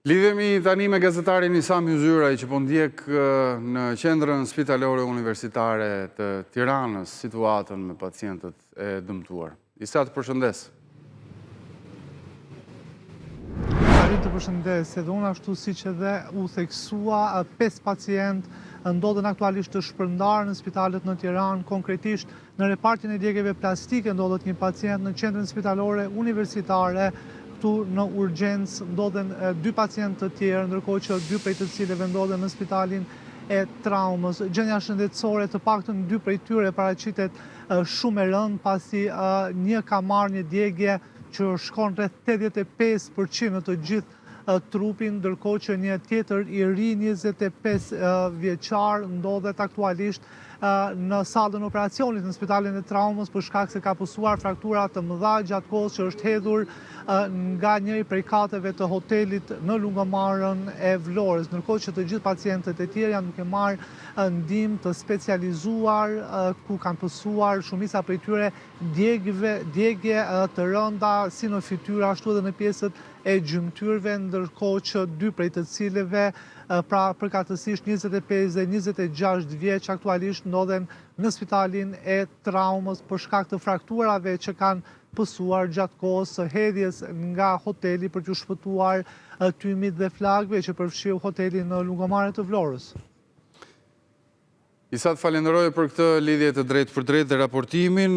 Lidhemi tani me gazetarin Isam Yzyraj që po ndjek në qendrën spitalore universitare të Tiranës situatën me pacientët e dëmtuar. Isa, të përshëndes. Të përshëndes, edhe unë ashtu si që dhe u theksua 5 pacient ndodhen aktualisht të shpërndarë në spitalet në Tiranë, konkretisht në repartin e djegjeve plastike ndodhet një pacient në qendrën spitalore universitare. Këtu në urgjencë ndodhen 2 pacientë të tjerë, ndërkohë që 2 prej të cilëve ndodhen në spitalin e traumës. Gjendja shëndetësore të paktën 2 prej tyre paraqitet shumë e rëndë, pasi një ka marrë një djegje që shkon rreth 85% në të gjithë trupin, ndërkohë që një tjetër i ri 25 vjeçar ndodhet aktualisht në sallën operacionit në spitalin e traumës për shkak se ka pësuar fraktura të mëdha gjatë kohës që është hedhur nga njëri prej kateve të hotelit në Lungomarën e Vlorës, ndërkohë që të gjithë pacientët e tjerë janë duke marrë ndihmë të specializuar ku kanë pësuar shumica prej tyre djegje të rënda si në fytyrë ashtu edhe në pjesët e gjymtyrve, ndërkohë që 2 prej të cilëve, pra përkatësisht 25 dhe 26 vjeç aktualisht ndodhen në spitalin e traumës për shkak të frakturave që kanë pësuar gjatë kohës së hedhjes nga hoteli për t'u shpëtuar tymit dhe flakëve që përfshiu hotelin në Lungomare të Vlorës. Isa, të falenderoj për këtë lidhje të drejtë për drejtë dhe raportimin.